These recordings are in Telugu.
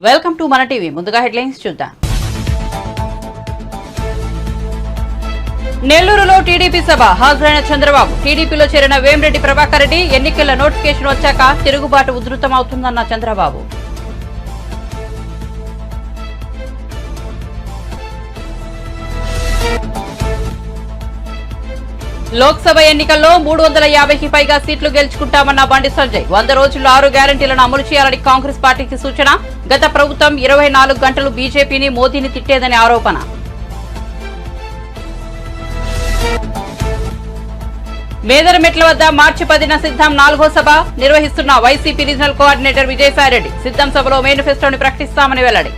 వెల్కమ్ టు మన టీవీ. ముందుగా హెడ్లైన్స్ చూద్దాం. నెల్లూరులో టీడీపీ సభ హాజరైన చంద్రబాబు. టీడీపీలో చేరిన వేమిరెడ్డి ప్రభాకర్ రెడ్డి. ఎన్నికల నోటిఫికేషన్ వచ్చాక తిరుగుబాటు ఉధృతమవుతుందన్న చంద్రబాబు. లోక్సభ ఎన్నికల్లో 350కి పైగా సీట్లు గెలుచుకుంటామన్న బండి సంజయ్. 100 రోజుల్లో 6 గ్యారంటీలను అమలు చేయాలని కాంగ్రెస్ పార్టీకి సూచన. గత ప్రభుత్వం 24 గంటలు బీజేపీని, మోదీని తిట్టేదని ఆరోపణ. మేదరమెట్ల వద్ద మార్చి 10న సిద్ధం 4వ సభ నిర్వహిస్తున్న వైసీపీ రీజనల్ కోఆర్డినేటర్ విజయసాయిరెడ్డి. సిద్ధం సభలో మేనిఫెస్టోని ప్రకటిస్తామని వెల్లడి.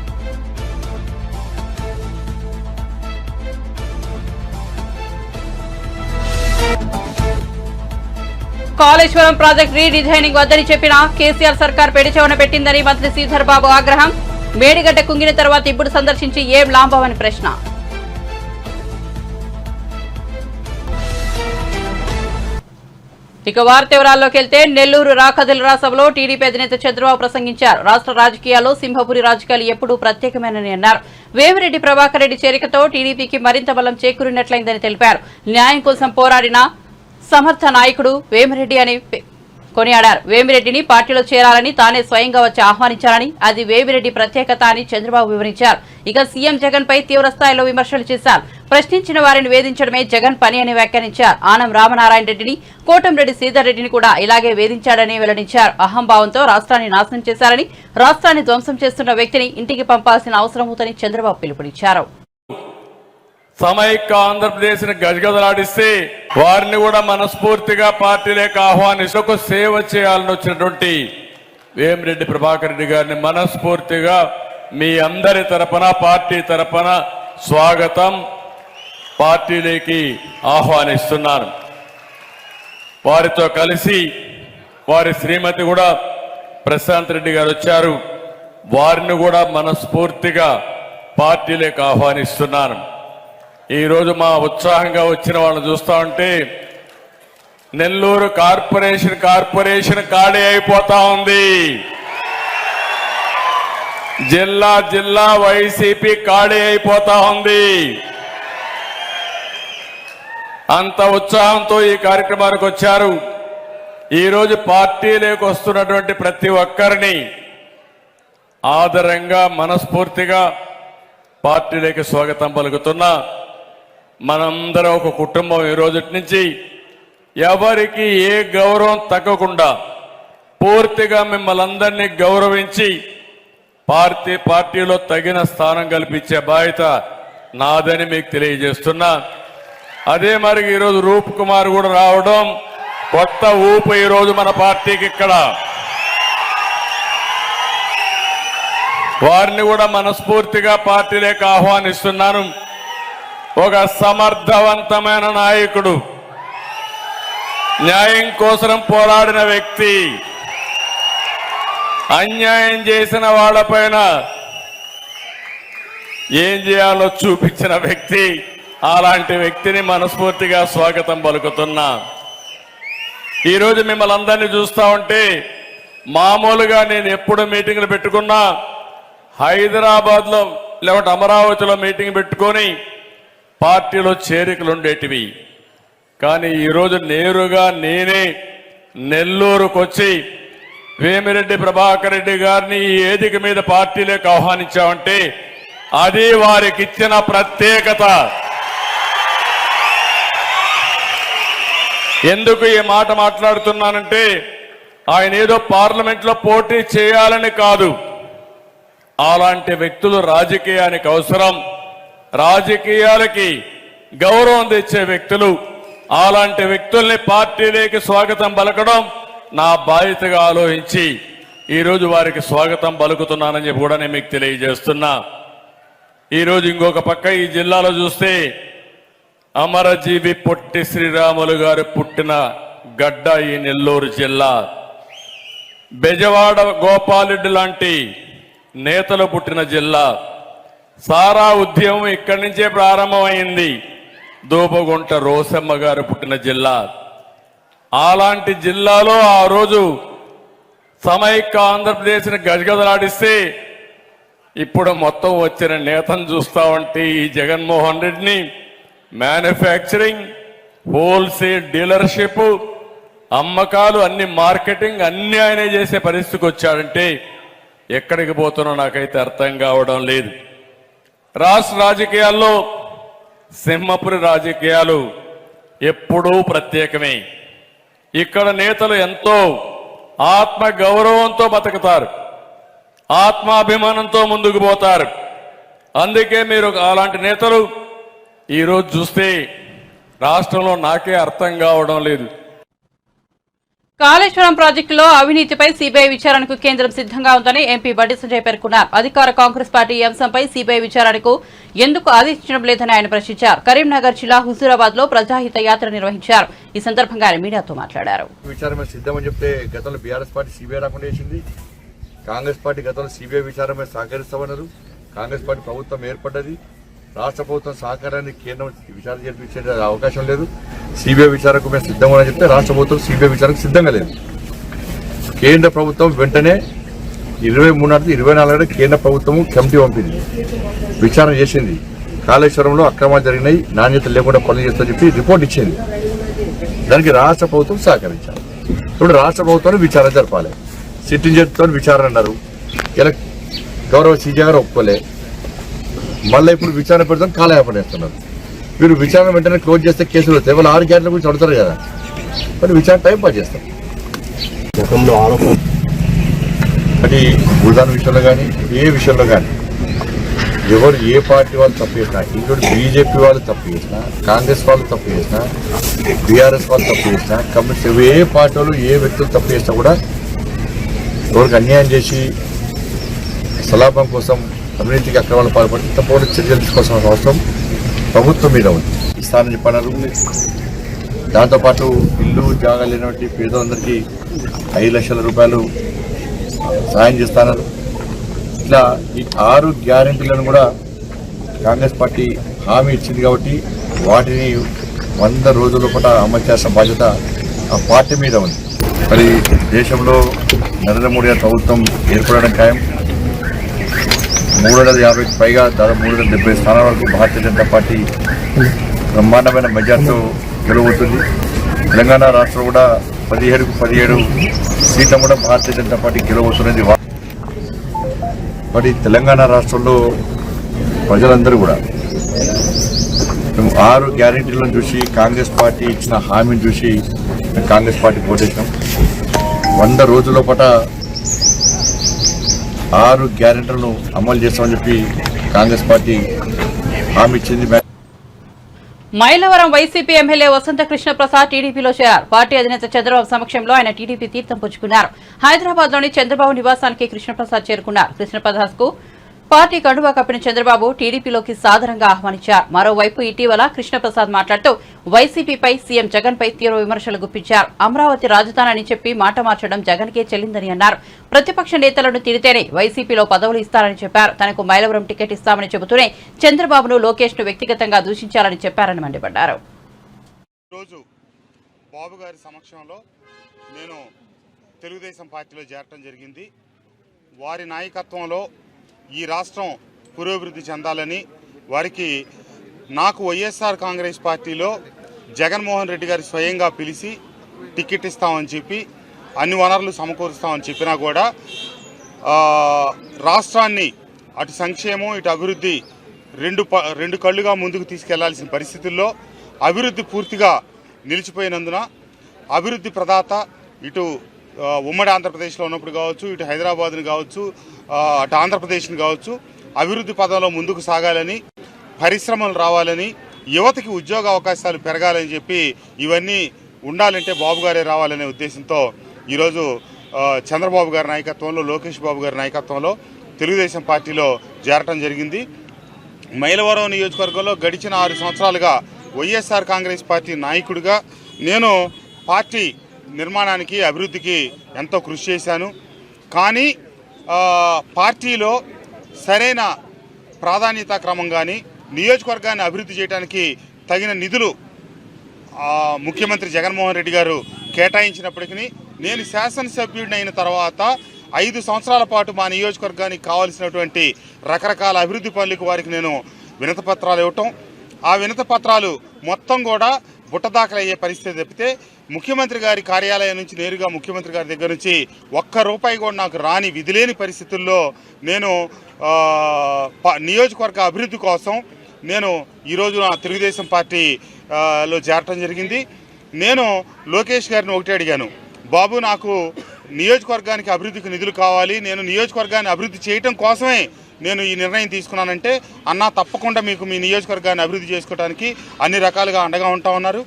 కాళేశ్వరం ప్రాజెక్టు రీడిజైనింగ్ వద్దని చెప్పిన కేసీఆర్ సర్కార్ పెడిచెవన పెట్టిందని మంత్రి శ్రీధర్ బాబు ఆగ్రహం. మేడిగడ్డ కుంగిన తర్వాత ఇప్పుడు సందర్శించి ఏం లాభమని ప్రశ్న. ఇక వార్త వివరాల్లోకి వెళ్తే నెల్లూరు రాకదిల్రా సభలో టీడీపీ అధినేత చంద్రబాబు ప్రసంగించారు. రాష్ట్ర రాజకీయాల్లో సింహపురి రాజకీయాలు ఎప్పుడూ ప్రత్యేకమేనని అన్నారు. వేమిరెడ్డి ప్రభాకర్ రెడ్డి చేరికతో టీడీపీకి మరింత బలం చేకూరినట్లయిందని తెలిపారు. న్యాయం కోసం పోరాడిన సమర్థ నాయకుడు వేమిరెడ్డి అని కొనియాడారు. వేమిరెడ్డిని పార్టీలో చేరాలని తానే స్వయంగా వచ్చి ఆహ్వానించారని, అది వేమిరెడ్డి ప్రత్యేకత అని చంద్రబాబు వివరించారు. ఇక సీఎం జగన్ పై తీవ్ర స్థాయిలో విమర్శలు చేశారు. ప్రశ్నించిన వారిని వేధించడమే జగన్ పని అని వ్యాఖ్యానించారు. ఆనం రామనారాయణ రెడ్డిని, కోటంరెడ్డి శ్రీధర్ రెడ్డిని కూడా ఇలాగే వేధించాడని వెల్లడించారు. అహంభావంతో రాష్ట్రాన్ని నాశనం చేశారని, రాష్ట్రాన్ని ధ్వంసం చేస్తున్న వ్యక్తిని ఇంటికి పంపాల్సిన అవసరం ఉందని చంద్రబాబు పిలుపునిచ్చారు. సమైక్య ఆంధ్రప్రదేశ్ ని గజగజలాడిస్తే వారిని కూడా మనస్ఫూర్తిగా పార్టీలోకి ఆహ్వానిస్తూ సేవ చేయాలని వచ్చినటువంటి వేమిరెడ్డి ప్రభాకర్ రెడ్డి గారిని మనస్ఫూర్తిగా మీ అందరి తరపున, పార్టీ తరపున స్వాగతం, పార్టీలోకి ఆహ్వానిస్తున్నాను. వారితో కలిసి వారి శ్రీమతి కూడా ప్రశాంత్ రెడ్డి గారు వచ్చారు. వారిని కూడా మనస్ఫూర్తిగా పార్టీలోకి ఆహ్వానిస్తున్నాను. ఈరోజు మా ఉత్సాహంగా వచ్చిన వాళ్ళని చూస్తా ఉంటే నెల్లూరు కార్పొరేషన్ ఖాళీ అయిపోతా ఉంది. జిల్లా వైసీపీ ఖాళీ అయిపోతా ఉంది. అంత ఉత్సాహంతో ఈ కార్యక్రమానికి వచ్చారు. ఈరోజు పార్టీలోకి వస్తున్నటువంటి ప్రతి ఒక్కరిని ఆదరంగా మనస్ఫూర్తిగా పార్టీలోకి స్వాగతం పలుకుతున్నా. మనందరం ఒక కుటుంబం. ఈ రోజు నుంచి ఎవరికి ఏ గౌరవం తగ్గకుండా పూర్తిగా మిమ్మల్ని అందరినీ గౌరవించి పార్టీలో తగిన స్థానం కల్పించే బాధ్యత నాదని మీకు తెలియజేస్తున్నా. అదే మరి ఈరోజు రూప్ కుమార్ కూడా రావడం కొత్త ఊపు ఈరోజు మన పార్టీకి. ఇక్కడ వారిని కూడా మనస్ఫూర్తిగా పార్టీలోకి ఆహ్వానిస్తున్నాను. ఒక సమర్థవంతమైన నాయకుడు, న్యాయం కోసం పోరాడిన వ్యక్తి, అన్యాయం చేసిన వాళ్ళపైన ఏం చేయాలో చూపించిన వ్యక్తి. అలాంటి వ్యక్తిని మనస్ఫూర్తిగా స్వాగతం పలుకుతున్నా. ఈరోజు మిమ్మల్ని అందరినీ చూస్తా ఉంటే మామూలుగా నేను ఎప్పుడు మీటింగ్లు పెట్టుకున్నా హైదరాబాద్లో లేకపోతే అమరావతిలో మీటింగ్ పెట్టుకొని పార్టీలో చేరికలు ఉండేటివి. కానీ ఈరోజు నేరుగా నేనే నెల్లూరుకు వచ్చి వేమిరెడ్డి ప్రభాకర్ రెడ్డి గారిని ఈ వేదిక మీద పార్టీలోకి ఆహ్వానించామంటే అది వారికి ఇచ్చిన ప్రత్యేకత. ఎందుకు ఈ మాట మాట్లాడుతున్నానంటే ఆయన ఏదో పార్లమెంట్లో పోటీ చేయాలని కాదు. అలాంటి వ్యక్తులు రాజకీయానికి అవసరం. రాజకీయాలకి గౌరవం తెచ్చే వ్యక్తులు. అలాంటి వ్యక్తుల్ని పార్టీలోకి స్వాగతం పలకడం నా బాధ్యతగా ఆలోచించి ఈరోజు వారికి స్వాగతం పలుకుతున్నానని చెప్పి కూడా నేను మీకు తెలియజేస్తున్నా. ఈరోజు ఇంకొక పక్క ఈ జిల్లాలో చూస్తే అమరజీవి పొట్టి శ్రీరాములు గారు పుట్టిన గడ్డ ఈ నెల్లూరు జిల్లా. బెజవాడ గోపాలరెడ్డి లాంటి నేతలు పుట్టిన జిల్లా. సారా ఉద్యమం ఇక్కడి నుంచే ప్రారంభమైంది. దూపగుంట రోసమ్మ గారు పుట్టిన జిల్లా. అలాంటి జిల్లాలో ఆ రోజు సమైక్య ఆంధ్రప్రదేశ్ని గజగజలాడిస్తే ఇప్పుడు మొత్తం వచ్చిన నేతను చూస్తా ఉంటే ఈ జగన్మోహన్ రెడ్డిని మ్యానుఫ్యాక్చరింగ్, హోల్సేల్ డీలర్షిప్, అమ్మకాలు, అన్ని మార్కెటింగ్ అన్ని ఆయనే చేసే పరిస్థితికి వచ్చాడంటే ఎక్కడికి పోతున్నా నాకైతే అర్థం కావడం లేదు. రాష్ట్ర రాజకీయాల్లో సింహపురి రాజకీయాలు ఎప్పుడూ ప్రత్యేకమే. ఇక్కడ నేతలు ఎంతో ఆత్మ గౌరవంతో బతుకుతారు, ఆత్మాభిమానంతో ముందుకు పోతారు. అందుకే మీరు అలాంటి నేతలు ఈరోజు చూస్తే రాష్ట్రంలో నాకే అర్థం కావడం లేదు. కాళేశ్వరం ప్రాజెక్టులో అవినీతిపై సీబీఐ విచారణకు కేంద్రం సిద్ధంగా ఉందని ఎంపీ బండి సంజయ్ పేర్కొన్నారు. అధికార కాంగ్రెస్ పార్టీ ఈ అంశంపై సీబీఐ విచారణకు ఎందుకు ఆదేశించడం లేదని ఆయన ప్రశ్నించారు. కరీంనగర్ జిల్లా హుజూరాబాద్ లో ప్రజాహిత యాత్ర నిర్వహించారు. ఈ సందర్భంగా ఆయన మీడియాతో మాట్లాడారు. విచారణ సిద్ధమని చెప్తే గతంలో బీఆర్ఎస్ పార్టీ సీబీఐ రాకుండా చేసింది. కాంగ్రెస్ పార్టీ గతంలో సీబీఐ విచారణ సహకరిస్తామన్నారు. కాంగ్రెస్ పార్టీ ప్రభుత్వం ఏర్పడ్డది. రాష్ట్ర ప్రభుత్వం సహకారాన్ని కేంద్రం విచారణ జరిపించే అవకాశం లేదు. సీబీఐ విచారణకు మేము సిద్ధంగా అని చెప్తే రాష్ట్ర ప్రభుత్వం సీబీఐ విచారణకు సిద్ధంగా లేదు. కేంద్ర ప్రభుత్వం వెంటనే 23 నాటి 24 కేంద్ర ప్రభుత్వం కమిటీ పంపింది, విచారణ చేసింది. కాళేశ్వరంలో అక్రమాలు జరిగినాయి, నాణ్యత లేకుండా పనులు చేస్తామని చెప్పి రిపోర్ట్ ఇచ్చింది. దానికి రాష్ట్ర ప్రభుత్వం సహకరించాలి. ఇప్పుడు రాష్ట్ర ప్రభుత్వాన్ని విచారణ జరపాలి. సిట్టింగ్ జడ్జితో విచారణ అన్నారు. ఇలా గౌరవ సీజీ గారు ఒప్పుకోలే. మళ్ళీ ఇప్పుడు విచారణ పెడతాం కాలయాపన చేస్తున్నారు. మీరు విచారణ వెంటనే క్లోజ్ చేస్తే కేసులు వస్తాయి. వాళ్ళు 6 గ్యారెంటీల గురించి అడుగుతారు కదా, మరి విచారణ టైం పాస్ చేస్తాం. అది భూదాన్ విషయంలో కానీ ఏ విషయంలో కానీ ఎవరు ఏ పార్టీ వాళ్ళు తప్పు చేసినా, ఇంకోటి బీజేపీ వాళ్ళు తప్పు చేసినా, కాంగ్రెస్ వాళ్ళు తప్పు చేసినా, బీఆర్ఎస్ వాళ్ళు తప్పు చేసినా, కమ్యూనిస్ట్ ఏ పార్టీ వాళ్ళు ఏ వ్యక్తులు తప్పు చేసినా కూడా ఎవరికి అన్యాయం చేసి సలాభం కోసం అవినీతికి అక్రమాలు పాల్పడి తప్పకుండా చర్యలు తీసుకోవాల్సిన అవసరం ప్రభుత్వం మీద ఉంది. ఇస్తానని చెప్పన్నారు. దాంతోపాటు ఇల్లు జాగా లేనటువంటి పేదలందరికీ 5 లక్షల రూపాయలు సాయం చేస్తున్నారు. ఇట్లా ఈ 6 గ్యారెంటీలను కూడా కాంగ్రెస్ పార్టీ హామీ ఇచ్చింది కాబట్టి వాటిని 100 రోజుల పాటు అమలు చేసిన బాధ్యత ఆ పార్టీ మీద ఉంది. మరి దేశంలో నరేంద్ర మోడీ గారి ప్రభుత్వం ఏర్పడడం ఖాయం. 350కి పైగా దాదాపు 370 స్థానాల వరకు భారతీయ జనతా పార్టీ బ్రహ్మాండమైన మెజార్టీతో గెలవబోతుంది. తెలంగాణ రాష్ట్రం కూడా 17కు 17 సీట్లను కూడా భారతీయ జనతా పార్టీ గెలవబోతున్నది. మరి తెలంగాణ రాష్ట్రంలో ప్రజలందరూ కూడా మేము 6 గ్యారెంటీలను చూసి కాంగ్రెస్ పార్టీ ఇచ్చిన హామీని చూసి కాంగ్రెస్ పార్టీకి ఓటేసినాం. 100 రోజుల పాట 6 గ్యారెంటీలను అమలు చేస్తామని చెప్పి కాంగ్రెస్ పార్టీ హామీ ఇచ్చింది. మైలవరం వైసీపీ ఎమ్మెల్యే వసంత కృష్ణ ప్రసాద్ టీడీపీలో చేరారు. పార్టీ అధినేత చంద్రబాబు సమక్షంలో ఆయన టీడీపీ తీర్థం పుచ్చుకున్నారు. హైదరాబాద్ లోని చంద్రబాబు నివాసానికి కృష్ణప్రసాద్ చేరుకున్నారు. కృష్ణప్రసాద్ కు పార్టీ కండువా కప్పిన చంద్రబాబు టీడీపీలోకి సాదరంగా ఆహ్వానించారు. మరోవైపు ఇటీవల కృష్ణప్రసాద్ మాట్లాడుతూ వైసీపీపై సీఎం జగన్ పై తీవ్ర విమర్శలు గుప్పించారు. అమరావతి రాజధాని చెప్పి మాట మార్చడం జగన్కే చెల్లిందని అన్నారు. ప్రతిపక్ష నేతలను తిడితేనే వైసీపీలో పదవులు ఇస్తారని చెప్పారు. తనకు మైలవరం టికెట్ ఇస్తామని చెబుతూనే చంద్రబాబును లోకేష్ ను వ్యక్తిగతంగా దూషించాలని చెప్పారని మండిపడ్డారు. బాబు గారి సమక్షంలో నేను తెలుగుదేశం పార్టీలో చేరటం జరిగింది. వారి నాయకత్వంలో ఈ రాష్ట్రం పురోభివృద్ధి చెందాలని, వారికి నాకు వైఎస్ఆర్ కాంగ్రెస్ పార్టీలో జగన్మోహన్ రెడ్డి గారు స్వయంగా పిలిచి టికెట్ ఇస్తామని చెప్పి అన్ని వనరులు సమకూరుస్తామని చెప్పినా కూడా రాష్ట్రాన్ని అటు సంక్షేమం ఇటు అభివృద్ధి రెండు కళ్ళుగా ముందుకు తీసుకెళ్లాల్సిన పరిస్థితుల్లో అభివృద్ధి పూర్తిగా నిలిచిపోయినందున అభివృద్ధి ప్రదాత ఇటు ఉమ్మడి ఆంధ్రప్రదేశ్లో ఉన్నప్పుడు కావచ్చు, ఇటు హైదరాబాద్ని కావచ్చు, అటు ఆంధ్రప్రదేశ్ని కావచ్చు, అభివృద్ధి పదంలో ముందుకు సాగాలని, పరిశ్రమలు రావాలని, యువతకి ఉద్యోగ అవకాశాలు పెరగాలని చెప్పి ఇవన్నీ ఉండాలంటే బాబు గారే రావాలనే ఉద్దేశంతో ఈరోజు చంద్రబాబు గారి నాయకత్వంలో, లోకేష్ బాబు గారి నాయకత్వంలో తెలుగుదేశం పార్టీలో చేరటం జరిగింది. మైలవరం నియోజకవర్గంలో గడిచిన 6 సంవత్సరాలుగా వైఎస్ఆర్ కాంగ్రెస్ పార్టీ నాయకుడిగా నేను పార్టీ నిర్మాణానికి, అభివృద్ధికి ఎంతో కృషి చేశాను. కానీ పార్టీలో సరైన ప్రాధాన్యతా క్రమం కానీ నియోజకవర్గాన్ని అభివృద్ధి చేయడానికి తగిన నిధులు ముఖ్యమంత్రి జగన్మోహన్ రెడ్డి గారు కేటాయించినప్పటికీ నేను శాసనసభ్యుడిని అయిన తర్వాత 5 సంవత్సరాల పాటు మా నియోజకవర్గానికి కావాల్సినటువంటి రకరకాల అభివృద్ధి పనులకు వారికి నేను వినతిపత్రాలు ఇవ్వటం, ఆ వినతిపత్రాలు మొత్తం కూడా బుట్టదాఖలయ్యే పరిస్థితి తప్పితే ముఖ్యమంత్రి గారి కార్యాలయం నుంచి నేరుగా ముఖ్యమంత్రి గారి దగ్గర నుంచి ఒక్క రూపాయి కూడా నాకు రాని విధిలేని పరిస్థితుల్లో నేను నియోజకవర్గ అభివృద్ధి కోసం నేను ఈరోజు నా తెలుగుదేశం పార్టీలో చేరటం జరిగింది. నేను లోకేష్ గారిని ఒకటే అడిగాను, బాబు నాకు నియోజకవర్గానికి అభివృద్ధికి నిధులు కావాలి, నేను నియోజకవర్గాన్ని అభివృద్ధి చేయటం కోసమే నేను ఈ నిర్ణయం తీసుకున్నానంటే, అన్నా తప్పకుండా మీకు మీ నియోజకవర్గాన్ని అభివృద్ధి చేసుకోవడానికి అన్ని రకాలుగా అండగా ఉంటా ఉన్నారు.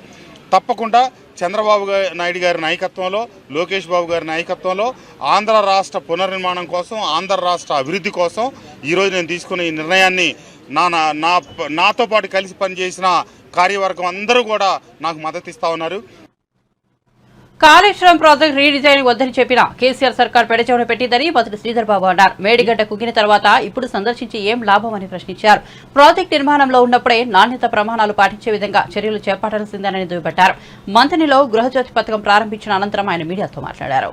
తప్పకుండా చంద్రబాబు నాయుడు గారి నాయకత్వంలో, లోకేష్ బాబు గారి నాయకత్వంలో ఆంధ్ర రాష్ట్ర పునర్నిర్మాణం కోసం, ఆంధ్ర రాష్ట్ర అభివృద్ధి కోసం ఈరోజు నేను తీసుకున్న ఈ నిర్ణయాన్ని నాతో పాటు కలిసి పనిచేసిన కార్యవర్గం అందరూ కూడా నాకు మద్దతు ఇస్తా ఉన్నారు. కాళేశ్వరం ప్రాజెక్టు రీడిజైన్ వద్దని చెప్పిన కేసీఆర్ సర్కార్ పెడచెవిన పెట్టిందని మంత్రి శ్రీధర్ బాబు అన్నారు. మేడిగడ్డ కుగ్గిన తర్వాత ఇప్పుడు సందర్శించి ఏం లాభం అని ప్రశ్నించారు. ప్రాజెక్టు నిర్మాణంలో ఉన్నప్పుడే నాణ్యత ప్రమాణాలు పాటించే విధంగా చర్యలు చేపట్టాల్సిందేనని దుయ్యబట్టారు. మంత్రిలో గృహజ్యోతి పథకం ప్రారంభించిన అనంతరం ఆయన మీడియాతో మాట్లాడారు.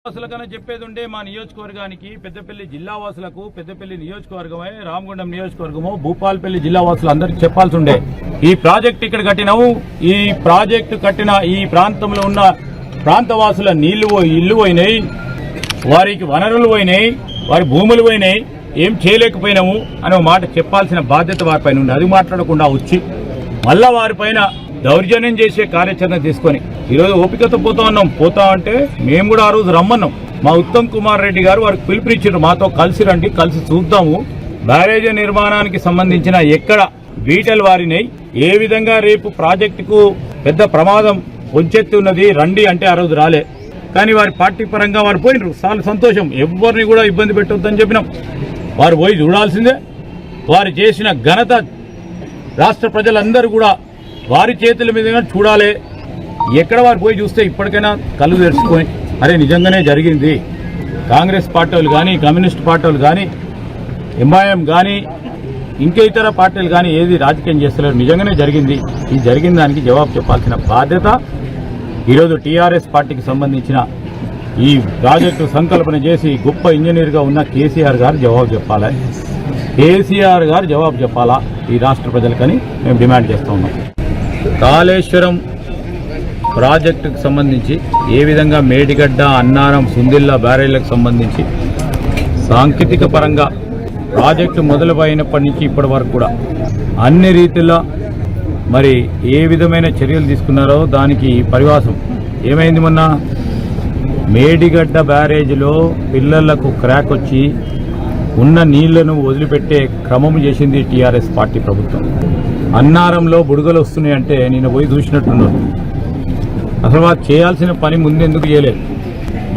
వాసులకన్నా చెప్పేది ఉండే మా నియోజకవర్గానికి పెద్దపల్లి జిల్లా వాసులకు, పెద్దపల్లి నియోజకవర్గమే రామగుండం నియోజకవర్గము, భూపాలపల్లి జిల్లా వాసులు అందరికి చెప్పాల్సి ఉండే, ఈ ప్రాజెక్టు ఇక్కడ కట్టినాము, ఈ ప్రాజెక్టు కట్టిన ఈ ప్రాంతంలో ఉన్న ప్రాంతవాసుల ఇల్లు పోయినాయి, వారికి వనరులు పోయినాయి, వారి భూములు పోయినాయి, ఏం చేయలేకపోయినాము అనే మాట చెప్పాల్సిన బాధ్యత వారిపైన ఉంది. అది మాట్లాడకుండా వచ్చి మళ్ళా వారిపైన దౌర్జన్యం చేసే కార్యాచరణ తీసుకొని ఈరోజు ఓపికతో పోతా అంటే మేము కూడా ఆ రోజు రమ్మన్నాం. మా ఉత్తమ్ కుమార్ రెడ్డి గారు వారికి పిలుపునిచ్చారు, మాతో కలిసి రండి, కలిసి చూద్దాము బ్యారేజ్ నిర్మాణానికి సంబంధించిన ఎక్కడ బీటలు వారినాయి, ఏ విధంగా రేపు ప్రాజెక్టుకు పెద్ద ప్రమాదం పొంచెత్తి ఉన్నది, రండి అంటే ఆ రోజు రాలే. కానీ వారి పార్టీ పరంగా వారు పోయినరు, చాలా సంతోషం, ఎవరిని కూడా ఇబ్బంది పెట్టొద్దని చెప్పినాం. వారు పోయి చూడాల్సిందే. వారు చేసిన ఘనత రాష్ట్ర ప్రజలందరూ కూడా వారి చేతుల మీదుగా చూడాలి. ఎక్కడ వారు పోయి చూస్తే ఇప్పటికైనా కళ్ళు తెరుచుకొని అరే నిజంగానే జరిగింది, కాంగ్రెస్ పార్టీ వాళ్ళు కానీ, కమ్యూనిస్ట్ పార్టీ వాళ్ళు కానీ, ఎంఐఎం కానీ, ఇంకా ఇతర పార్టీలు కానీ ఏది రాజకీయం చేస్తలేరు, నిజంగానే జరిగింది. ఈ జరిగిన దానికి జవాబు చెప్పాల్సిన బాధ్యత ఈరోజు టీఆర్ఎస్ పార్టీకి సంబంధించిన ఈ ప్రాజెక్టు సంకల్పన చేసి గొప్ప ఇంజనీర్గా ఉన్న కేసీఆర్ గారు జవాబు చెప్పాలి. కేసీఆర్ గారు జవాబు చెప్పాలా ఈ రాష్ట్ర ప్రజలకని మేము డిమాండ్ చేస్తూ ఉన్నాం. కాళేశ్వరం ప్రాజెక్టుకు సంబంధించి ఏ విధంగా మేడిగడ్డ, అన్నారం, సుందిల్లా బ్యారేళ్లకు సంబంధించి సాంకేతిక పరంగా ప్రాజెక్టు మొదలుపోయినప్పటి నుంచి ఇప్పటి వరకు కూడా అన్ని రీతిలో మరి ఏ విధమైన చర్యలు తీసుకున్నారో దానికి పరివాసం ఏమైంది. మొన్న మేడిగడ్డ బ్యారేజ్లో పిల్లలకు క్రాక్ వచ్చి ఉన్న నీళ్లను వదిలిపెట్టే క్రమం చేసింది టీఆర్ఎస్ పార్టీ ప్రభుత్వం. అన్నారంలో బుడగలు వస్తున్నాయంటే నేను పోయి చూసినట్టున్నాను. అసలు వారు చేయాల్సిన పని ముందెందుకు చేయలేదు?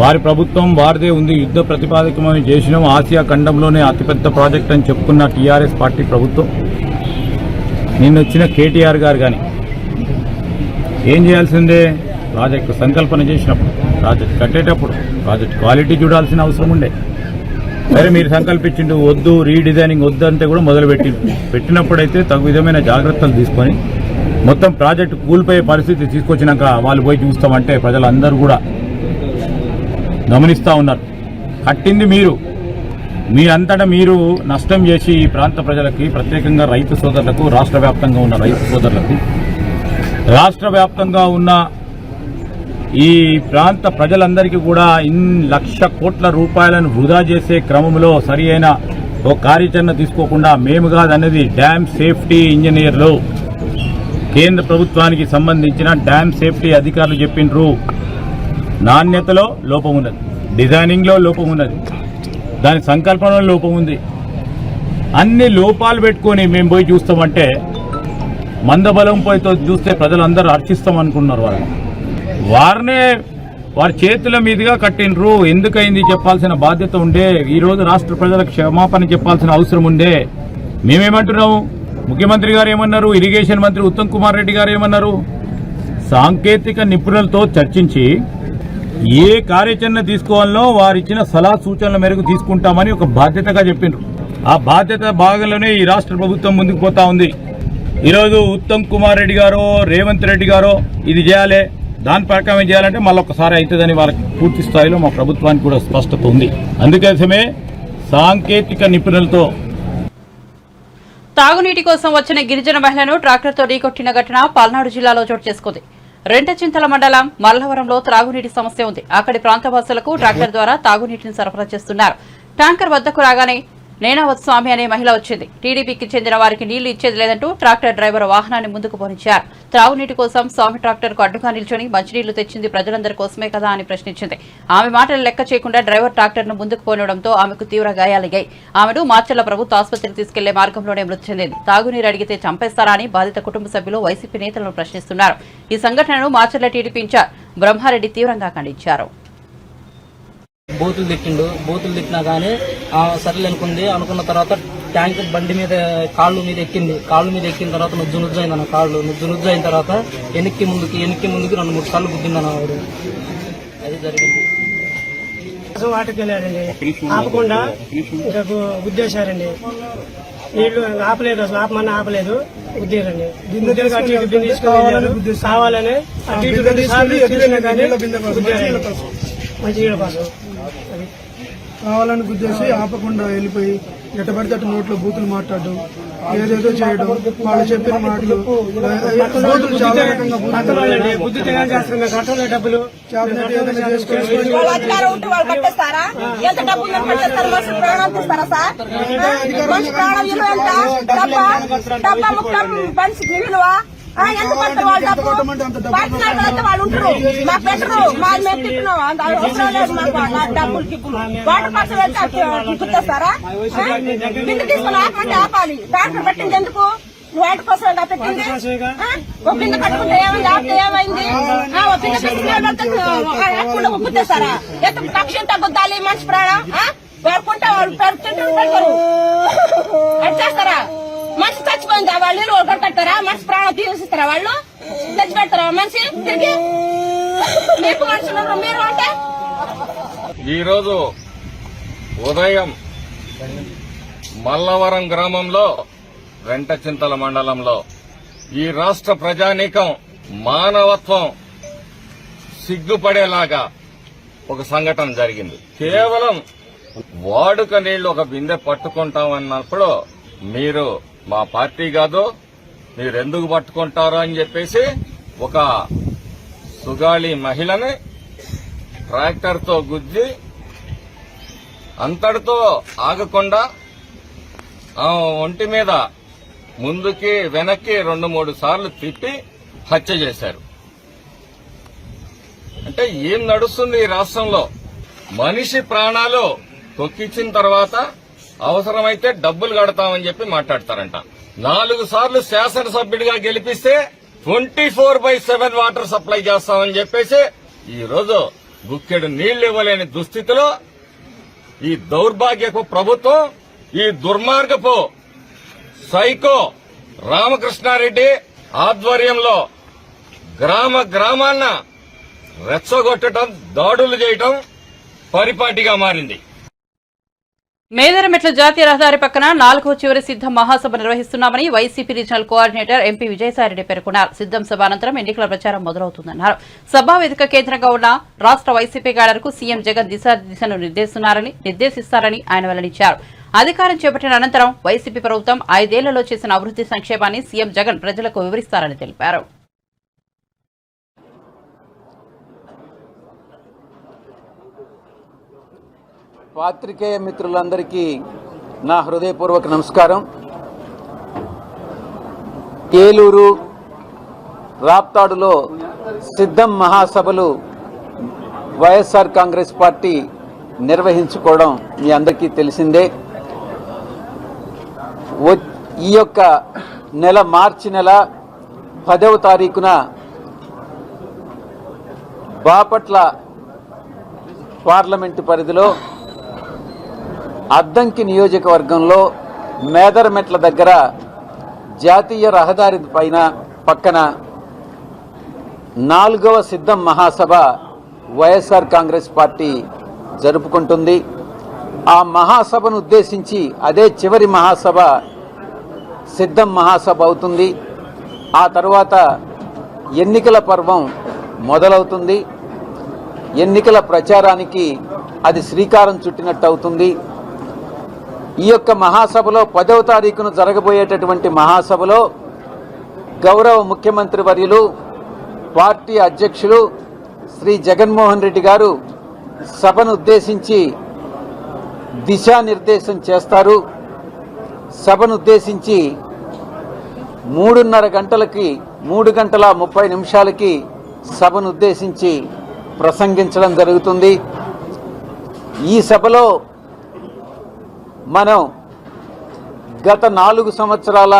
వారి ప్రభుత్వం వారిదే ఉంది, యుద్ధ ప్రతిపాదకమని చేసినాం, ఆసియా ఖండంలోనే అతిపెద్ద ప్రాజెక్ట్ అని చెప్పుకున్న టీఆర్ఎస్ పార్టీ ప్రభుత్వం నిన్న వచ్చిన కేటీఆర్ గారు కానీ ఏం చేయాల్సిందే? ప్రాజెక్టు సంకల్పన చేసినప్పుడు, ప్రాజెక్ట్ కట్టేటప్పుడు ప్రాజెక్ట్ క్వాలిటీ చూడాల్సిన అవసరం ఉండే. సరే మీరు సంకల్పించిండు వద్దు, రీడిజైనింగ్ వద్దు అంటే కూడా పెట్టినప్పుడైతే తగు విధమైన జాగ్రత్తలు తీసుకొని మొత్తం ప్రాజెక్టు కూలిపోయే పరిస్థితి తీసుకొచ్చినాక వాళ్ళు పోయి చూస్తామంటే ప్రజలందరూ కూడా గమనిస్తూ ఉన్నారు. కట్టింది మీరంతటా మీరు నష్టం చేసి ఈ ప్రాంత ప్రజలకి, ప్రత్యేకంగా రైతు సోదరులకు, రాష్ట్ర వ్యాప్తంగా ఉన్న రైతు సోదరులకి, రాష్ట్ర వ్యాప్తంగా ఉన్న ఈ ప్రాంత ప్రజలందరికీ కూడా 1,00,000 కోట్ల రూపాయలను వృధా చేసే క్రమంలో సరి అయిన ఓ కార్యాచరణ తీసుకోకుండా మేము కాదన్నది డ్యామ్ సేఫ్టీ ఇంజనీర్లు, కేంద్ర ప్రభుత్వానికి సంబంధించిన డ్యామ్ సేఫ్టీ అధికారులు చెప్పిండ్రు. నాణ్యతలో లోపం ఉన్నది, డిజైనింగ్లో లోపం ఉన్నది, దాని సంకల్పనలో లోపం ఉంది. అన్ని లోపాలు పెట్టుకొని మేము పోయి చూస్తామంటే మందబలం పోయితో చూస్తే ప్రజలందరూ హర్షిస్తామనుకున్నారు. వారినే వారి చేతుల మీదుగా కట్టినరు. ఎందుకైంది చెప్పాల్సిన బాధ్యత ఉండే. ఈరోజు రాష్ట్ర ప్రజలకు క్షమాపణ చెప్పాల్సిన అవసరం ఉండే. మేమేమంటున్నాము? ముఖ్యమంత్రి గారు ఏమన్నారు? ఇరిగేషన్ మంత్రి ఉత్తమ్ కుమార్ రెడ్డి గారు ఏమన్నారు? సాంకేతిక నిపుణులతో చర్చించి ఏ కార్యాచరణ తీసుకోవాలనో వారిచ్చిన సలహా సూచనల మేరకు తీసుకుంటామని ఒక బాధ్యతగా చెప్పిండ్రు. ఆ బాధ్యత భాగంలోనే ఈ రాష్ట్ర ప్రభుత్వం ముందుకు పోతా ఉంది. ఈరోజు ఉత్తమ్ కుమార్ రెడ్డి గారో, రేవంత్ రెడ్డి గారో ఇది చేయాలి, దాని ప్రకారం చేయాలంటే మళ్ళీ ఒకసారి అవుతుందని వాళ్ళకి పూర్తి స్థాయిలో మా ప్రభుత్వానికి కూడా స్పష్టత ఉంది. అందుకోసమే సాంకేతిక నిపుణులతో తాగునీటి కోసం వచ్చిన గిరిజన మహిళను ట్రాక్టర్తో ఢీకొట్టిన ఘటన పల్నాడు జిల్లాలో చోటు చేసుకుంది. రెంటచింతల మండలం మల్లవరంలో త్రాగునీటి సమస్య ఉంది. అక్కడి ప్రాంతవాసులకు ట్రాక్టర్ ద్వారా తాగునీటిని సరఫరా చేస్తున్నారు. ట్యాంకర్ వద్దకు రాగానే నేనావత్ స్వామి అనే మహిళ వచ్చింది. టీడీపీకి చెందిన వారికి నీళ్లు ఇచ్చేది లేదంటూ ట్రాక్టర్ డ్రైవర్ వాహనాన్ని ముందుకు పోనించారు. త్రాగునీటి కోసం స్వామి ట్రాక్టర్ కు అడ్డుగా నిల్చొని మంచినీళ్లు తెచ్చింది ప్రజలందరి కోసమే కదా అని ప్రశ్నించింది. ఆమె మాటలు లెక్క చేయకుండా డ్రైవర్ ట్రాక్టర్ ను ముందుకు పోనడంతో ఆమెకు తీవ్ర గాయాలయ్యాయి. ఆమెను మార్చర్ల ప్రభుత్వ ఆసుపత్రికి తీసుకెళ్లే మార్గంలోనే మృతి చెందింది. తాగునీరు అడిగితే చంపేస్తారా అని బాధిత కుటుంబ సభ్యులు వైసీపీ నేతలను ప్రశ్నిస్తున్నారు. ఈ సంఘటనను మార్చర్ల టీడీపీ ఇన్ఛార్జ్ బ్రహ్మారెడ్డి తీవ్రంగా ఖండించారు. బూతులు తిట్టినా కానీ సర్లే అనుకున్న తర్వాత ట్యాంకర్ బండి మీద కాళ్ళు మీద ఎక్కిన తర్వాత నుజ్జు అయింది అన్న కాళ్ళు నుజ్జు అయిన తర్వాత వెనక్కి ముందుకి 2-3 సార్లు గుద్దిందన్న ఆవిడ. అది జరిగింది. వాటికి వెళ్ళాడండి, ఆపకుండా ఇంకా గుద్దేశారండి. నీళ్లు ఆపలేదు, అసలు ఆపలేదు, గుద్దేరండి. కావాలని అటు ఇటు 2 సార్లు కానీ మంచి నీళ్ళ కోసం కావాలని గుద్దేసి ఆపకుండా వెళ్ళిపోయి ఎట్టబడితే అటు నోట్లో బూతులు మాట్లాడడం, ఏదేదో చేయడం, వాళ్ళు చెప్పిన మాటలు చాలా రకంగా డబ్బులు ఎంత పడతారు వాళ్ళు డబ్బు పట్టిన వాళ్ళు ఉంటారు. మాకు పెట్టరు, మాది మేము తింటున్నాం, అవసరం లేదు మాకు డబ్బులు. వాటర్ పర్సన్ వెళ్తే గుర్తొస్తారా? బిందు తీసుకుని ఆపమంటే ఆపాలి. ట్రాక్టర్ పెట్టింది ఎందుకు? వాటర్ పర్సన్ పెట్టింది ఒక బిందు కట్టుకుంటే ఏమైంది? ఆపితే ఏమైంది? ఒక బిందు పెట్టుకుని గుర్తొస్తారా? ఎంత పక్షం తగ్గుద్దాలి మనిషి ప్రాణం వాడుకుంటే వాళ్ళు పెడతారు. అది చేస్తారా? మనిషి చచ్చిపోయిందా? వాళ్ళు నీళ్ళు కట్టారా? మనిషి ప్రాణం తీసిస్తారా? వాళ్ళు చచ్చిపెడతారా? మనిషి తిరిగి మీకు మనుషులు మీరు అంటే. ఈరోజు ఉదయం మల్లవరం గ్రామంలో రెంటచింతల మండలంలో ఈ రాష్ట్ర ప్రజానీకం మానవత్వం సిగ్గుపడేలాగా ఒక సంఘటన జరిగింది. కేవలం వాడుక నీళ్లు ఒక బిందె పట్టుకుంటామన్నప్పుడు మీరు మా పార్టీ కాదు, మీరెందుకు పట్టుకుంటారు అని చెప్పేసి ఒక సుగాళి మహిళని ట్రాక్టర్తో గుద్ది అంతటితో ఆగకుండా ఒంటి మీద ముందుకి వెనక్కి 2-3 సార్లు తిప్పి హత్య చేశారు. అంటే ఏం నడుస్తుంది ఈ రాష్ట్రంలో? మనిషి ప్రాణాలు తొక్కించిన తర్వాత అవసరమైతే డబ్బులు కడతామని చెప్పి మాట్లాడతారంట. 4 సార్లు శాసనసభ్యుడిగా గెలిపిస్తే 24/7 వాటర్ సప్లై చేస్తామని చెప్పేసి ఈ రోజు గుక్కెడు నీళ్లు ఇవ్వలేని దుస్థితిలో ఈ దౌర్భాగ్యపు ప్రభుత్వం, ఈ దుర్మార్గపు సైకో రామకృష్ణారెడ్డి ఆధ్వర్యంలో గ్రామాన్న రెచ్చగొట్టడం, దాడులు చేయడం పరిపాటిగా మారింది. మేదరమెట్ల జాతీయ రహదారి పక్కన 4వ చివరి సిద్దం మహాసభ నిర్వహిస్తున్నామని YCP regional coordinator MP Vijayasai Reddy పేర్కొన్నారు. సిద్దం సభ అనంతరం ఎన్నికల ప్రచారం మొదలవుతుందన్నారు. సభా వేదిక కేంద్రంగా ఉన్న రాష్ట్ర వైసీపీ క్యాడర్కు సీఎం జగన్ దిశను నిర్దేశిస్తారని ఆయన వెల్లడించారు. అధికారం చేపట్టిన అనంతరం వైసీపీ ప్రభుత్వం 5 ఏళ్లలో చేసిన అభివృద్ది సంక్షేమాన్ని సీఎం జగన్ ప్రజలకు వివరిస్తారని తెలిపారు. పాత్రికేయ మిత్రులందరికీ నా హృదయపూర్వక నమస్కారం. ఏలూరు రాప్తాడులో సిద్దం మహాసభలు వైఎస్ఆర్ కాంగ్రెస్ పార్టీ నిర్వహించుకోవడం మీ అందరికీ తెలిసిందే. ఈ యొక్క నెల మార్చి నెల 10వ తారీఖున బాపట్ల పార్లమెంటు పరిధిలో అద్దంకి నియోజకవర్గంలో మేదరమెట్ల దగ్గర జాతీయ రహదారి పక్కన 4వ సిద్దం మహాసభ వైఎస్ఆర్ కాంగ్రెస్ పార్టీ జరుపుకుంటుంది. ఆ మహాసభను ఉద్దేశించి అదే చివరి మహాసభ సిద్దం మహాసభ అవుతుంది. ఆ తర్వాత ఎన్నికల పర్వం మొదలవుతుంది. ఎన్నికల ప్రచారానికి అది శ్రీకారం చుట్టినట్టు అవుతుంది. ఈ యొక్క మహాసభలో 10వ తారీఖున జరగబోయేటటువంటి మహాసభలో గౌరవ ముఖ్యమంత్రి వర్యులు పార్టీ అధ్యక్షులు శ్రీ జగన్మోహన్ రెడ్డి గారు సభను ఉద్దేశించి దిశానిర్దేశం చేస్తారు. సభను ఉద్దేశించి 3:30 గంటలకి 3:30 సభను ఉద్దేశించి ప్రసంగించడం జరుగుతుంది. ఈ సభలో మనం గత 4 సంవత్సరాల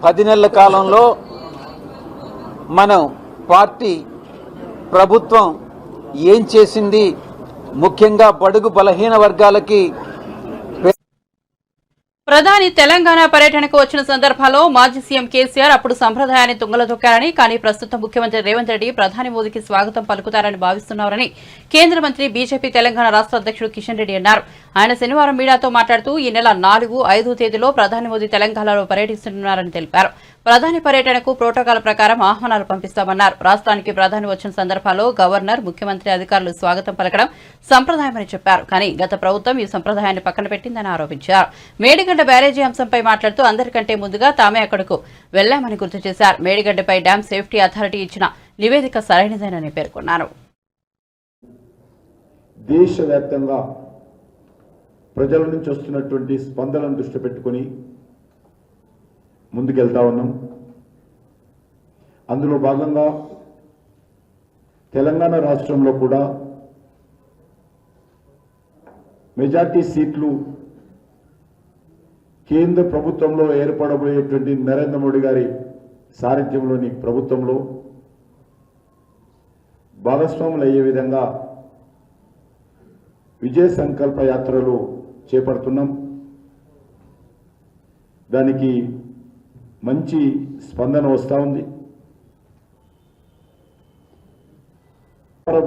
10 నెలల కాలంలో మనం పార్టీ ప్రభుత్వం ఏం చేసింది, ముఖ్యంగా బడుగు బలహీన వర్గాలకి ప్రధాని తెలంగాణ పర్యటనకు వచ్చిన సందర్భంలో మాజీ సీఎం కేసీఆర్ అప్పుడు సంప్రదాయాన్ని తుంగలో తొక్కారని, కానీ ప్రస్తుతం ముఖ్యమంత్రి రేవంత్ రెడ్డి ప్రధాని మోదీకి స్వాగతం పలుకుతారని భావిస్తున్నారని కేంద్ర మంత్రి బీజేపీ తెలంగాణ రాష్ట్ర అధ్యక్షుడు కిషన్ రెడ్డి అన్నారు. ఆయన శనివారం మీడియాతో మాట్లాడుతూ ఈ నెల 4, 5 తేదీలో ప్రధాని మోదీ తెలంగాణలో పర్యటిస్తున్నారని తెలిపారు. ప్రధాని పర్యటనకు ప్రోటోకాల్ ప్రకారం ఆహ్వానాలు పంపిస్తామన్నారు. రాష్ట్రానికి ప్రధాని వచ్చిన సందర్భంలో గవర్నర్, ముఖ్యమంత్రి అధికారులు స్వాగతం పలకడం సంప్రదాయమని చెప్పారు. కానీ గత ప్రభుత్వం ఈ సంప్రదాయాన్ని పక్కన పెట్టిందని ఆరోపించారు. మేడిగడ్డ బ్యారేజీ అంశంపై మాట్లాడుతూ అందరికంటే ముందుగా తామే అక్కడకు వెళ్లామని గుర్తు చేశారు. మేడిగడ్డపై డ్యాం సేఫ్టీ అథారిటీ ఇచ్చిన నివేదిక సరైనదేనని పేర్కొన్నారు. దేశవ్యాప్తంగా ప్రజల నుంచి వస్తున్నటువంటి స్పందనను దృష్టి పెట్టుకుని ముందుకెళ్తా ఉన్నాం. అందులో భాగంగా తెలంగాణ రాష్ట్రంలో కూడా మెజార్టీ సీట్లు కేంద్ర ప్రభుత్వంలో ఏర్పడబోయేటువంటి నరేంద్ర మోడీ గారి సారథ్యంలోని ప్రభుత్వంలో భాగస్వాములు అయ్యే విధంగా విజయ సంకల్ప యాత్రలు చేపడుతున్నాం. దానికి మంచి స్పందన వస్తూ ఉంది.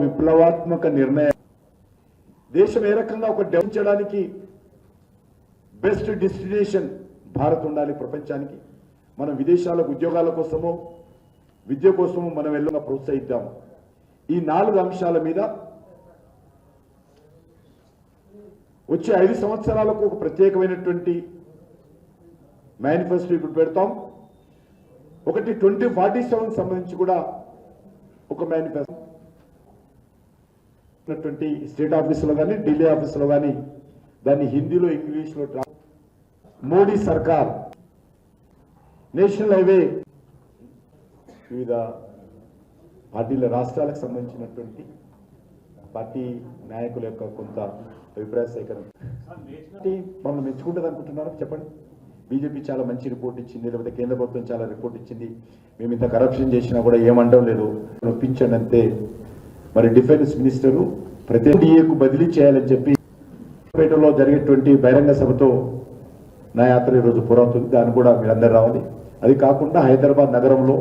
విప్లవాత్మక నిర్ణయం దేశం ఏ రకంగా ఒక డెవలపించడానికి బెస్ట్ డెస్టినేషన్ భారత్ ఉండాలి ప్రపంచానికి. మనం విదేశాలకు ఉద్యోగాల కోసమో విద్య కోసమో మనం వెళ్ళగా ప్రోత్సహిద్దాం. ఈ 4 అంశాల మీద వచ్చే 5 సంవత్సరాలకు ఒక ప్రత్యేకమైనటువంటి మేనిఫెస్టో ఇప్పుడు పెడతాం. ఒకటి 2047 సంబంధించి కూడా ఒక మేనిఫెస్టో స్టేట్ ఆఫీసులో కానీ ఢిల్లీ ఆఫీసులో కానీ దాన్ని హిందీలో ఇంగ్లీష్లో మోడీ సర్కార్ నేషనల్ హైవే వివిధ పార్టీల రాష్ట్రాలకు సంబంధించినటువంటి పార్టీ నాయకుల యొక్క కొంత అభిప్రాయ సేకరణ మమ్మల్ని మెచ్చుకుంటుంది అనుకుంటున్నారు. చెప్పండి. బీజేపీ చాలా మంచి రిపోర్ట్ ఇచ్చింది, లేకపోతే కేంద్ర ప్రభుత్వం చాలా రిపోర్ట్ ఇచ్చింది, మేము ఇంత కరప్షన్ చేసినా కూడా ఏమంటం లేదు, నొప్పించండి అంతే. మరి డిఫెన్స్ మినిస్టరు ప్రతి డిఏకు బదిలీ చేయాలని చెప్పి పేటలో జరిగేటువంటి బహిరంగ సభతో నా యాత్ర ఈరోజు పూర్వవుతుంది. దాన్ని కూడా మీరందరూ రావాలి. అది కాకుండా హైదరాబాద్ నగరంలో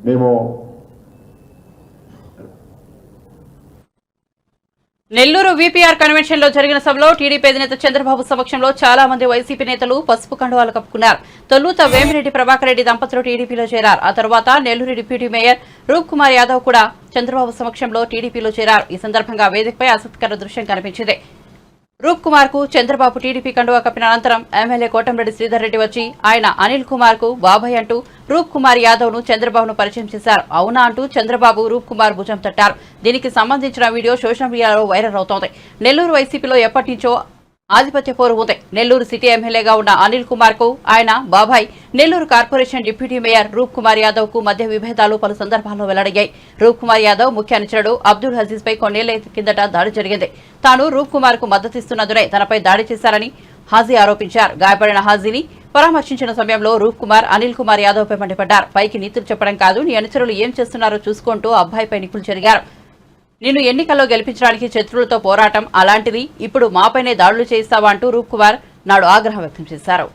మేము నెల్లూరు వీపీఆర్ కన్వెన్షన్ లో జరిగిన సభలో టీడీపీ అధినేత చంద్రబాబు సమక్షంలో చాలా మంది వైసీపీ నేతలు పసుపు కండువాలు కప్పుకున్నారు. తొలుత వేమిరెడ్డి ప్రభాకర్ రెడ్డి దంపతులు టీడీపీలో చేరారు. ఆ తర్వాత నెల్లూరు డిప్యూటీ మేయర్ రూప్ కుమార్ యాదవ్ కూడా చంద్రబాబు సమక్షంలో టీడీపీలో చేరారు. ఈ సందర్భంగా వేదికపై ఆసక్తికర దృశ్యం కనిపించింది. రూప్ కుమార్ కు చంద్రబాబు టీడీపీ కండువా కప్పిన అనంతరం ఎమ్మెల్యే కోటంరెడ్డి శ్రీధర్ రెడ్డి వచ్చి ఆయన అనిల్ కుమార్ కు బాబాయ్ అంటూ రూప్ కుమార్ యాదవ్ ను చంద్రబాబును పరిచయం చేశారు. అవునా అంటూ చంద్రబాబు రూప్ కుమార్ భుజం తట్టారు. దీనికి సంబంధించిన వీడియో సోషల్ మీడియాలో వైరల్ అవుతోంది. నెల్లూరు వైసీపీలో ఎప్పటి నుంచో ఆధిపత్య పోరు ఉంది. నెల్లూరు సిటీ ఎమ్మెల్యేగా ఉన్న అనిల్ కుమార్ కు ఆయన బాబాయ్, నెల్లూరు కార్పొరేషన్ డిప్యూటీ మేయర్ రూప్ కుమార్ యాదవ్ కు మధ్య విభేదాలు పలు సందర్భాల్లో వెల్లడయ్యాయి. రూప్ కుమార్ యాదవ్ ముఖ్య అనుచరుడు అబ్దుల్ హజీజ్ పై కొన్నేళ్ల కిందట దాడి జరిగింది. తాను రూప్ కుమార్ కు మద్దతిస్తున్నందునే తనపై దాడి చేశారని హాజీ ఆరోపించారు. గాయపడిన హాజీని పరామర్శించిన సమయంలో రూప్ కుమార్ అనిల్ కుమార్ యాదవ్ పై మండిపడ్డారు. పైకి నీతులు చెప్పడం కాదు, నీ అనుచరులు ఏం చేస్తున్నారో చూసుకుంటూ అబ్బాయిపై నిప్పులు చెరిగారు. నిన్ను ఎన్నికల్లో గెలిపించడానికి శత్రువులతో పోరాటం, అలాంటిది ఇప్పుడు మాపైనే దాడులు చేయిస్తావా అంటూ రూప్ కుమార్ నాడు ఆగ్రహం వ్యక్తం చేశారు.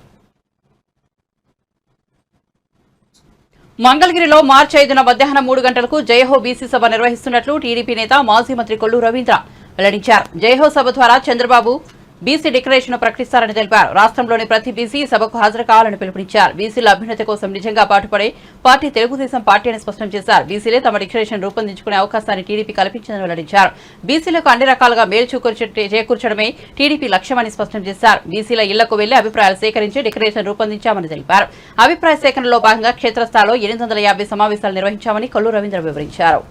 మంగళగిరిలో మార్చి 5న మధ్యాహ్నం 3 గంటలకు జయహో బీసీ సభ నిర్వహిస్తున్నట్లు టీడీపీ నేత మాజీ మంత్రి కొల్లు రవీంద్ర వెల్లడించారు. జయహో సభ ద్వారా చంద్రబాబు బీసీ డిక్లరేషన్ ప్రకటిస్తారని తెలిపారు. రాష్ట్రంలోని ప్రతి బీసీ సభకు హాజరు కావాలని పిలుపునిచ్చారు. బీసీల అభ్యున్నతి కోసం నిజంగా పాటుపడే పార్టీ తెలుగుదేశం పార్టీ అని స్పష్టం చేశారు. బీసీలే తమ డిక్లరేషన్ రూపొందించుకునే అవకాశాన్ని టీడీపీ కల్పించిందని వెల్లడించారు. బీసీలకు అన్ని రకాలుగా మేలు చేకూర్చడమే టీడీపీ లక్ష్యమని స్పష్టం చేశారు. బీసీల ఇళ్లకు వెళ్లి అభిప్రాయాలు సేకరించి డిక్లరేషన్ రూపొందించామని తెలిపారు. అభిప్రాయ సేకరణలో భాగంగా క్షేత్రస్థాయిలో 850 సమావేశాలు నిర్వహించామని కొల్లు రవీంద్ర వివరించారు.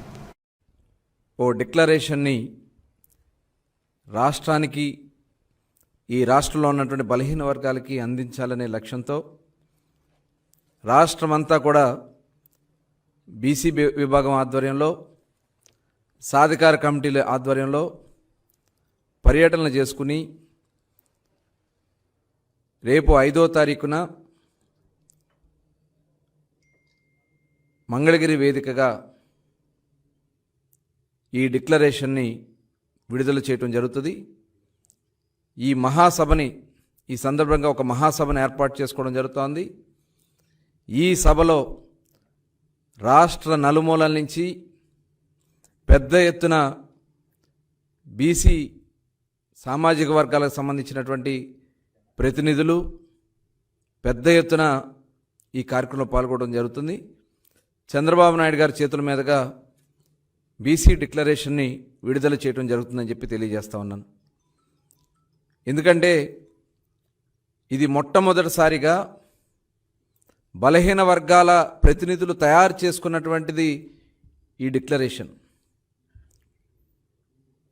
ఓ డిక్లరేషన్ని రాష్ట్రానికి, ఈ రాష్ట్రంలో ఉన్నటువంటి బలహీన వర్గాలకి అందించాలనే లక్ష్యంతో రాష్ట్రమంతా కూడా బీసీ విభాగం ఆధ్వర్యంలో, సాధికార కమిటీల ఆధ్వర్యంలో పర్యటనలు చేసుకుని రేపు 5వ తారీఖున మంగళగిరి వేదికగా ఈ డిక్లరేషన్ని విడుదల చేయడం జరుగుతుంది. ఈ మహాసభని, ఈ సందర్భంగా ఒక మహాసభను ఏర్పాటు చేసుకోవడం జరుగుతోంది. ఈ సభలో రాష్ట్ర నలుమూలల నుంచి పెద్ద ఎత్తున బీసీ సామాజిక వర్గాలకు సంబంధించినటువంటి ప్రతినిధులు పెద్ద ఎత్తున ఈ కార్యక్రమంలో పాల్గొనడం జరుగుతుంది. చంద్రబాబు నాయుడు గారి చేతుల మీదుగా బీసీ డిక్లరేషన్ని విడుదల చేయడం జరుగుతుందని చెప్పి తెలియజేస్తా ఉన్నాను. ఎందుకంటే ఇది మొట్టమొదటిసారిగా బలహీన వర్గాల ప్రతినిధులు తయారు చేసుకున్నటువంటిది ఈ డిక్లరేషన్.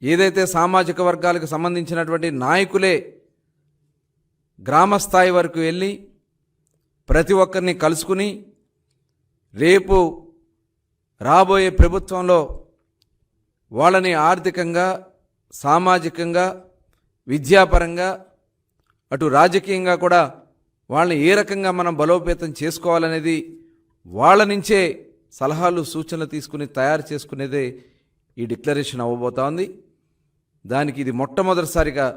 ఏదైతే సామాజిక వర్గాలకు సంబంధించినటువంటి నాయకులే గ్రామస్థాయి వరకు వెళ్ళి ప్రతి ఒక్కరిని కలుసుకుని రేపు రాబోయే ప్రభుత్వంలో వాళ్ళని ఆర్థికంగా, సామాజికంగా, విద్యాపరంగా, అటు రాజకీయంగా కూడా వాళ్ళని ఏ రకంగా మనం బలోపేతం చేసుకోవాలనేది వాళ్ళ నుంచే సలహాలు, సూచనలు తీసుకుని తయారు చేసుకునేదే ఈ డిక్లరేషన్ అవ్వబోతా ఉంది. దానికి ఇది మొట్టమొదటిసారిగా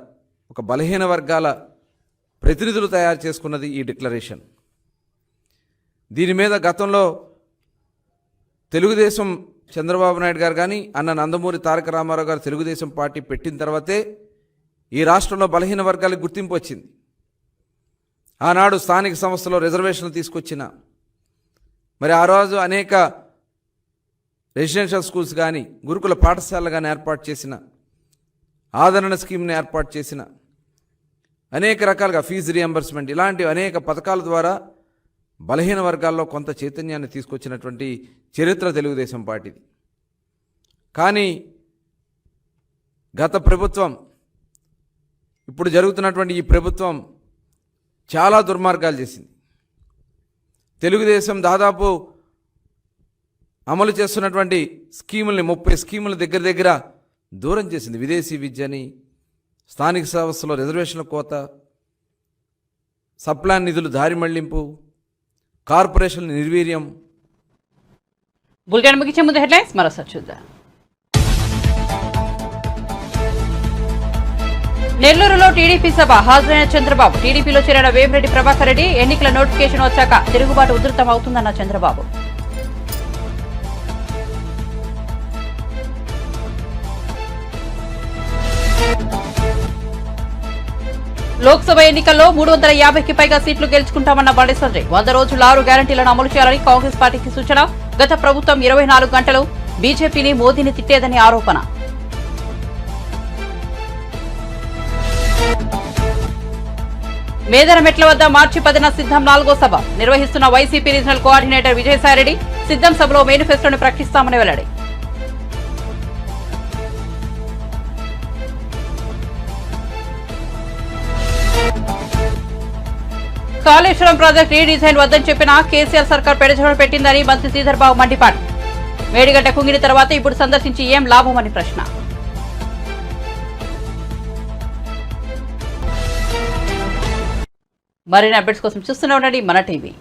ఒక బలహీన వర్గాల ప్రతినిధులు తయారు చేసుకున్నది ఈ డిక్లరేషన్. దీని మీద గతంలో తెలుగుదేశం చంద్రబాబు నాయుడు గారు కానీ, అన్న నందమూరి తారక రామారావు గారు తెలుగుదేశం పార్టీ పెట్టిన తర్వాతే ఈ రాష్ట్రంలో బలహీన వర్గాలకు గుర్తింపు వచ్చింది. ఆనాడు స్థానిక సంస్థలో రిజర్వేషన్లు తీసుకొచ్చిన, మరి ఆ రోజు అనేక రెసిడెన్షియల్ స్కూల్స్ కానీ, గురుకుల పాఠశాలలు కానీ ఏర్పాటు చేసిన, ఆదరణ స్కీమ్ని ఏర్పాటు చేసిన, అనేక రకాలుగా ఫీజు రియంబర్స్మెంట్, ఇలాంటి అనేక పథకాల ద్వారా బలహీన వర్గాల్లో కొంత చైతన్యాన్ని తీసుకొచ్చినటువంటి చరిత్ర తెలుగుదేశం పార్టీది. కానీ గత ప్రభుత్వం, ఇప్పుడు జరుగుతున్నటువంటి ఈ ప్రభుత్వం చాలా దుర్మార్గాలు చేసింది. తెలుగుదేశం దాదాపు అమలు చేస్తున్నటువంటి స్కీముల్ని 30 స్కీముల దగ్గర దూరం చేసింది. విదేశీ విద్యని, స్థానిక సంస్థలో రిజర్వేషన్ల కోత, సప్లాన్ నిధులు దారి మళ్లింపు, కార్పొరేషన్ల నిర్వీర్యం. బులెటిన్ ముగించే ముందు హెడ్లైన్స్ మరోసారి చూద్దాం. నెల్లూరులో టీడీపీ సభ, హాజరైన చంద్రబాబు. టీడీపీలో చేరిన వేమిరెడ్డి ప్రభాకర్ రెడ్డి. ఎన్నికల నోటిఫికేషన్ వచ్చాక తిరుగుబాటు ఉధృతమవుతుందన్న చంద్రబాబు. లోక్సభ ఎన్నికల్లో 350కి పైగా సీట్లు గెలుచుకుంటామన్న బండి సంజయ్. 100 రోజుల 6 గ్యారంటీలను అమలు చేయాలని కాంగ్రెస్ పార్టీకి సూచన. గత ప్రభుత్వం 24 గంటలు బీజేపీని, మోదీని తిట్టేదని ఆరోపణ. మేదరమెట్ల వద్ద మార్చి 10న సిద్ధం 4వ సభ నిర్వహిస్తున్న వైసీపీ రీజనల్ కోఆర్డినేటర్ విజయసాయిరెడ్డి. సిద్ధం సభలో మేనిఫెస్టోను ప్రకటిస్తామని వెల్లడి. కాళేశ్వరం ప్రాజెక్టు రీడిజైన్ వద్దని చెప్పిన కేసీఆర్ సర్కార్ పెడచెవిన పెట్టిందని మంత్రి శ్రీధర్ బాబు మండిపాడు. మేడిగడ్డ కుంగిన తర్వాత ఇప్పుడు సందర్శించి ఏం లాభమని ప్రశ్న. మరిన్ని అప్డేట్స్ కోసం చూస్తూనే ఉండండి మన టీవీ.